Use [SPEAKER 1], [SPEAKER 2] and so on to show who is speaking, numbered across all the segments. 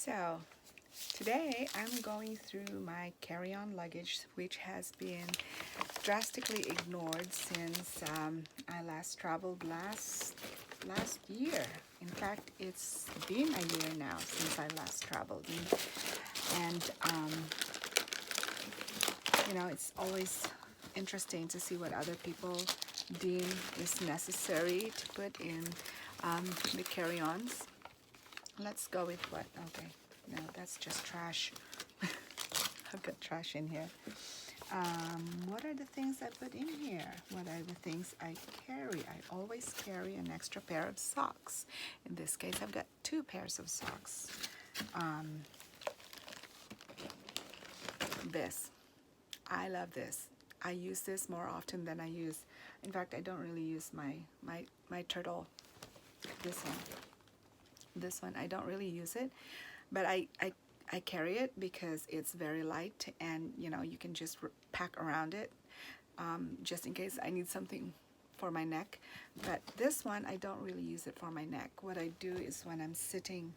[SPEAKER 1] So today I'm going through my carry-on luggage, which has been drastically ignored since I last traveled last year. In fact, it's been a year now since I last traveled, and it's always interesting to see what other people deem is necessary to put in the carry-ons. Let's go with what? Okay, no, that's just trash. I've got trash in here. What are the things I put in here? What are the things I carry? I always carry an extra pair of socks. In this case, I've got 2 pairs of socks. This. I love this. I use this more often than I use. In fact, I don't really use my turtle. This one I don't really use it, but I carry it because it's very light, and you can just pack around it just in case I need something for my neck. But this one I don't really use it for my neck. What I do is when I'm sitting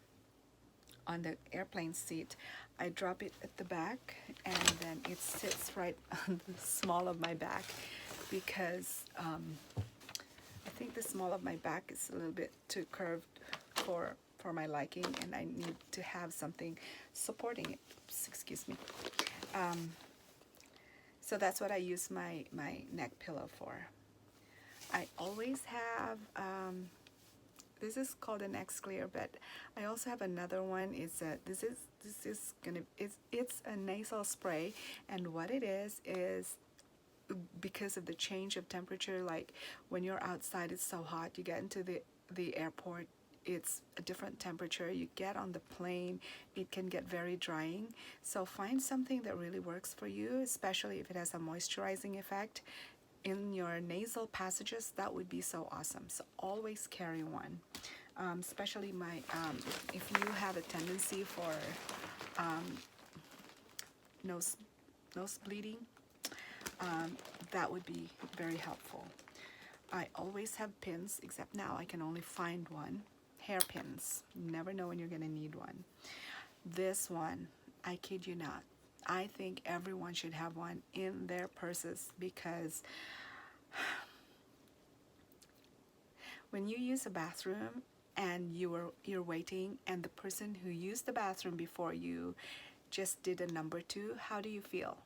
[SPEAKER 1] on the airplane seat, I drop it at the back, and then it sits right on the small of my back, because I think the small of my back is a little bit too curved for my liking, and I need to have something supporting it. Oops, excuse me. So that's what I use my neck pillow for. I always have this is called an X-Clear, but I also have another one. This is gonna it's a nasal spray, and what it is because of the change of temperature, like when you're outside it's so hot, you get into the airport, it's a different temperature, you get on the plane, it can get very drying. So find something that really works for you, especially if it has a moisturizing effect in your nasal passages. That would be so awesome. So always carry one, especially if you have a tendency for nose bleeding, that would be very helpful. I always have pins, except now I can only find one. Hairpins. Never know when you're going to need one. This one, I kid you not, I think everyone should have one in their purses, because when you use a bathroom and you're waiting, and the person who used the bathroom before you just did a number 2, how do you feel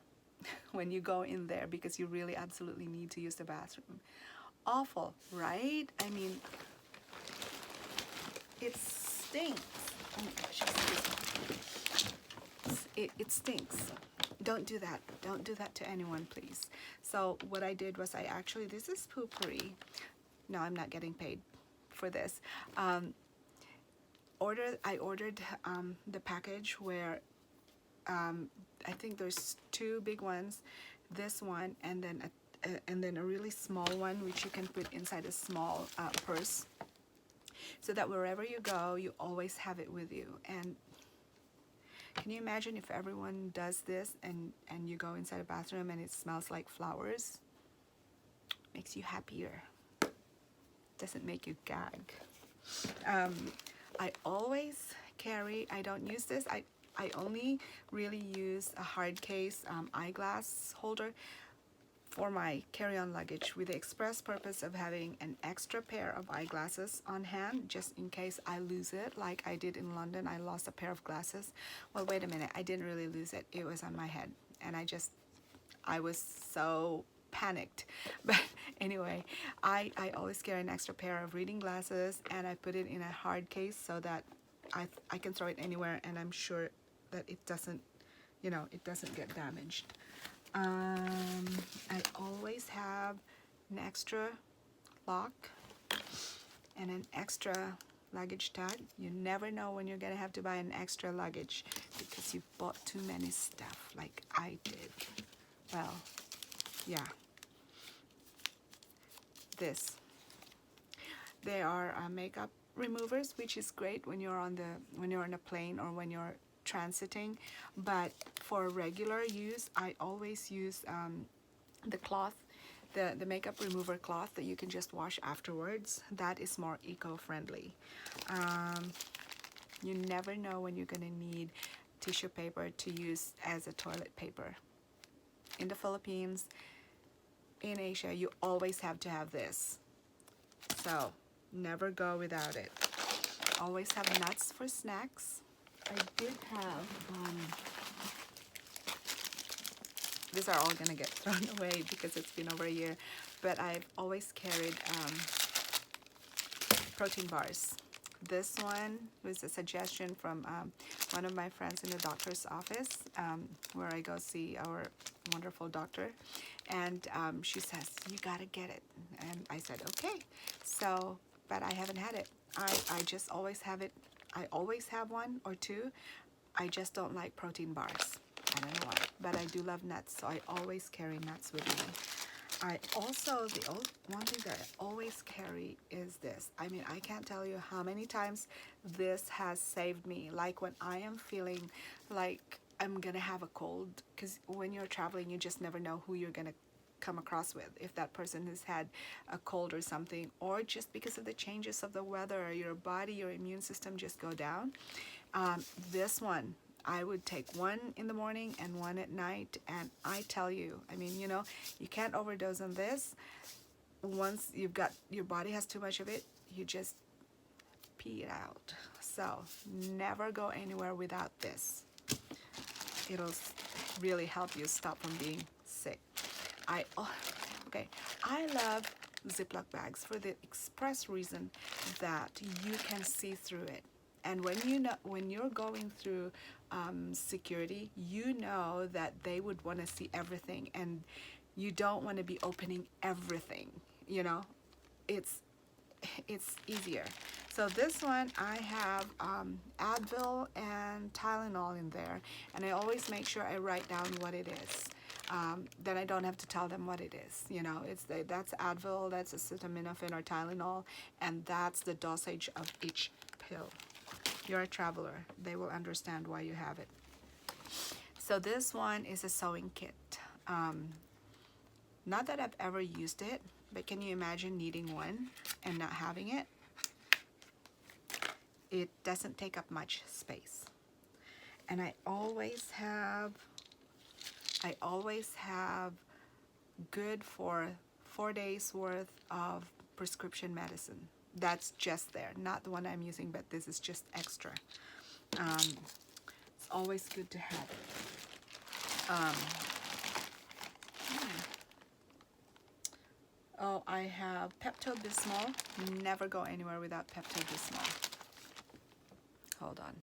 [SPEAKER 1] when you go in there because you really absolutely need to use the bathroom? Awful, right? I mean, it stinks. Oh my gosh, excuse me. It stinks. Don't do that. Don't do that to anyone, please. So what I did was this is poopery. No, I'm not getting paid for this. I ordered the package where I think there's 2 big ones, this one, and then a really small one, which you can put inside a small purse, so that wherever you go, you always have it with you. And can you imagine if everyone does this, and you go inside a bathroom and it smells like flowers? Makes you happier. Doesn't make you gag. I always carry, I don't use this, I only really use a hard case eyeglass holder for my carry-on luggage, with the express purpose of having an extra pair of eyeglasses on hand, just in case I lose it, like I did in London. I lost a pair of glasses. Well, wait a minute, I didn't really lose it. It was on my head, and I was so panicked. But anyway, I always carry an extra pair of reading glasses, and I put it in a hard case so that I can throw it anywhere, and I'm sure that it doesn't get damaged. I always have an extra lock and an extra luggage tag. You never know when you're gonna have to buy an extra luggage because you bought too many stuff, like I did. Well, yeah. They are makeup removers, which is great when you're on a plane or when you're transiting, but for regular use, I always use the cloth, the makeup remover cloth that you can just wash afterwards. That is more eco-friendly. You never know when you're gonna need tissue paper to use as a toilet paper. In the Philippines, in Asia, you always have to have this. So never go without it. Always have nuts for snacks. I did have, these are all gonna get thrown away because it's been over a year, but I've always carried protein bars. This one was a suggestion from one of my friends in the doctor's office, where I go see our wonderful doctor, and she says, you gotta get it, and I said okay. So, but I haven't had it. I just always have it. I always have one or two. I just don't like protein bars. I don't know why, but I do love nuts, so I always carry nuts with me. I also, one thing that I always carry is this. I mean, I can't tell you how many times this has saved me. Like when I am feeling like I'm gonna have a cold, because when you're traveling, you just never know who you're gonna come across with. If that person has had a cold or something, or just because of the changes of the weather, your body, your immune system just go down. This one, I would take one in the morning and one at night, and I tell you, I mean, you know, you can't overdose on this. Once you've got, your body has too much of it, you just pee it out. So never go anywhere without this. It'll really help you stop from being sick. I love Ziploc bags for the express reason that you can see through it. And when you're going through security, you know that they would want to see everything, and you don't want to be opening everything. You know, it's easier. So this one, I have Advil and Tylenol in there, and I always make sure I write down what it is. Then I don't have to tell them what it is. You know, that's Advil, that's acetaminophen or Tylenol, and that's the dosage of each pill. You're a traveler, they will understand why you have it. So this one is a sewing kit. Not that I've ever used it, but can you imagine needing one and not having it? It doesn't take up much space. And I always have good for 4 days worth of prescription medicine. That's just there, not the one I'm using, but this is just extra. It's always good to have it. Oh, I have Pepto-Bismol. Never go anywhere without Pepto-Bismol. Hold on.